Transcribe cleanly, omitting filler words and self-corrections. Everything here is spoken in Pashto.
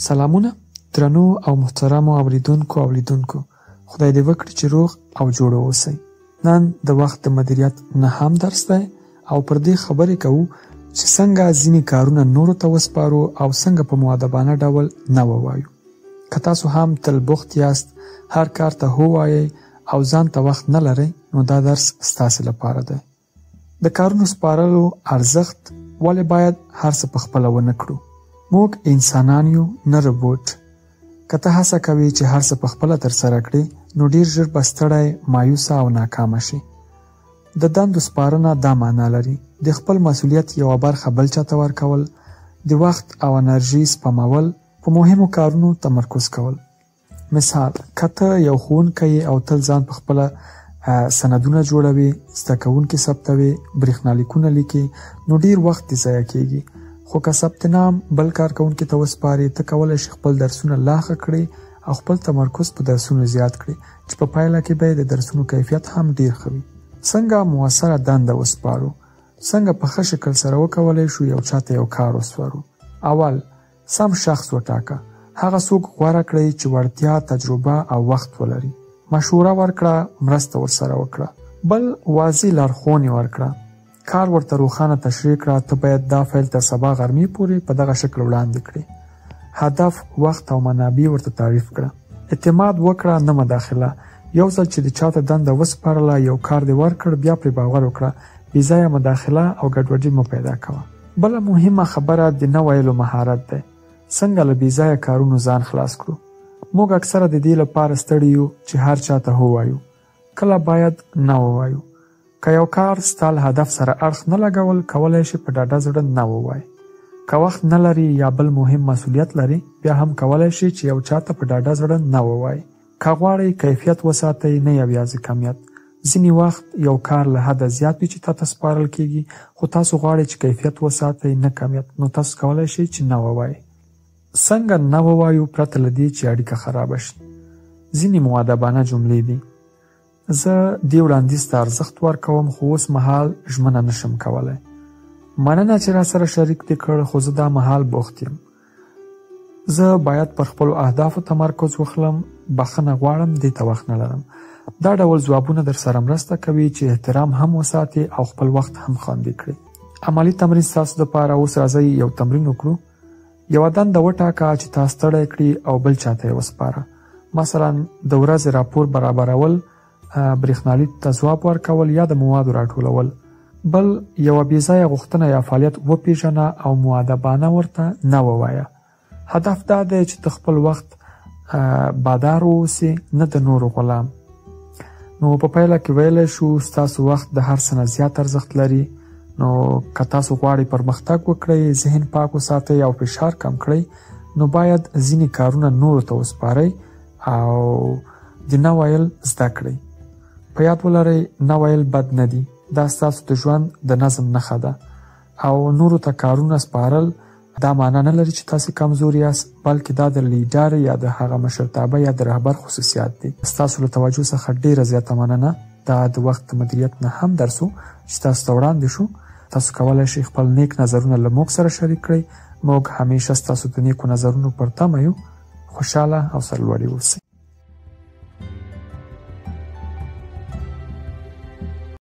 سلامونه درنو او محترمو اوریدونکو او لیدونکو، خدای دې وکړي چې روغ او جوړ اوسئ. نن د وخت د مدیریت نه هم درس دی او پر دې خبرې کوو چې څنګه ځینې کارونه نورو ته وسپارو او څنګه په مؤدبانه ډول نه ووایو. که تاسو هم تل بوخت یاست، هر کار ته هو وایئ او ځان ته وخت نه لرئ، نو دا درس ستاسې لپاره دی. د کارونو سپارلو ارزښت ولې باید هر څه په خپله ونه کړو؟ موږ انسانان یو، نه روبوټ. که ته هڅه کوې چې هر څه په خپله ترسره کړې، نو ډېر ژر به ستړی، مایوسه او ناکامه شي. د دندو سپارنه دا معنا لري: د خپل مسؤلیت یوه برخه بل چاته ورکول، د وخت او انرژي سپمول، په مهمو کارونو تمرکز کول. مثال، که ته یو ښوونکی او تل ځان په خپله سندونه جوړوي، زده کوونکي ثبتوي، برېښنالیکونه لیکي، نو ډېر وخت دې ضایع کېږي. خو که ثبت نام بل کارکوونکي ته وسپارې، ته کولی شي خپل درسونه لا ښه کړې او خپل تمرکز په درسونو زیات کړې، چې په پایله کې به یې د درسونو کیفیت هم ډېر ښه وي. څنګه مؤثره دنده وسپارو؟ څنګه په ښه شکل سره وکولی شو یو چاته یو کار وسپارو؟ اول، سم شخص وټاکه. هغه څوک غوره کړئ چې وړتیا، تجربه او وخت ولري. مشوره ورکړه، مرسته ورسره وکړه. بل، واضح لارښوونې ورکړه. کار ورته روښانه تشریح کړه: ته باید دا فایل تر سبا غرمې پورې په دغه شکل وړاندې کړې. هدف، وخت او منابع ورته تعریف کړه. اعتماد وکړه، نه مداخله. یو ځل چې د چاته دنده وسپارله، یو کار دې ورکړ، بیا پرې باور وکړه. بې ځایه مداخله او ګډوډي مه پیدا کوه. بله مهمه خبره د نه ویلو مهارت دی. څنګه له بې ځایه کارونو ځان خلاص کړو؟ موږ اکثره د دې لپاره ستړي یو چې هر چاته هو وایو. کله باید نه ووایو. که یو کار ستا له هدف سره اړخ نه لګول، کولی شي په ډاډه زړه نه ووایي. که وخت نه لري یا بل مهم مسؤلیت لري، بیا هم کولی شي چې یو چاته په ډاډه زړه نه ووایي. که غواړئ کیفیت وساتئ، نه یوازې کمیت. ځینې وخت یو کار له حده زیات وي چې تاته سپارل کېږي، خو تاسو غواړئ چې کیفیت وساتئ، نه کمیت، نو تاسو کولی شئ چې نه ووایئ. څنګه نه ووایو پرته له دې چې اړیکه خرابه شي؟ ځینې مؤدبانه جملې دي: زه دې وړاندیز ته ارزښت ورکوم، خو اوس مهال ژمنه نشم کولی. مننه چې را سره شریک دې کړ، خو زه دا مهال بوخت یم. زه باید پر خپلو اهدافو تمرکز وکړم، بخښنه غواړم، دې ته وخت نه لرم. دا ډول ځوابونه در سره مرسته کوي چې احترام هم وساتي او خپل وخت هم خوندي کړي. عملي تمرین ستاسو دپاره. اوس راځئ یو تمرین وکړو. یوه دنده وټاکه چې تا ستړی کړي او بل چاته یې وسپاره. مثلا د ورځې راپور برابرول، برېښنالیک ته ځواب ورکول یا د موادو راټولول. بل، یوه بې ځایه غوښتنه یا فعالیت وپېژنه او مؤدبانه ورته نه ووایه. هدف دا دی چې ته خپل وخت بادار واوسې، نه د نورو غلام. نو په پایله کې ویلی شو ستاسو وخت د هر څه نه زیات ارزښت لري. نو که تاسو غواړئ پرمختګ وکړئ، ذهن پاک وساتئ او فشار کم کړئ، نو باید ځینې کارونه نورو ته وسپارئ او د نه ویل زده کړئ. په یاد ولرئ، نه ویل بد نه دي. دا ستاسو د ژوند د نظم نښه ده. او نورو ته کارونه سپارل دا معنا نه لري چې تاسې کمزور یاست، بلکې دا د لیډر یا د هغه مشرتابه یا د رهبر خصوصیات دي. ستاسو له توجه څخه ډېره زیاته مننه. دا د وخت د مدیریت نه هم درس و چې تاسو ته وړاندې شو. تاسو کولی شئ خپل نیک نظرونه له موږ سره شریک کړئ. موږ همیشه ستاسو د نیکو نظرونو پر تمه یو. خوشحاله او سرلوړي اوسئ.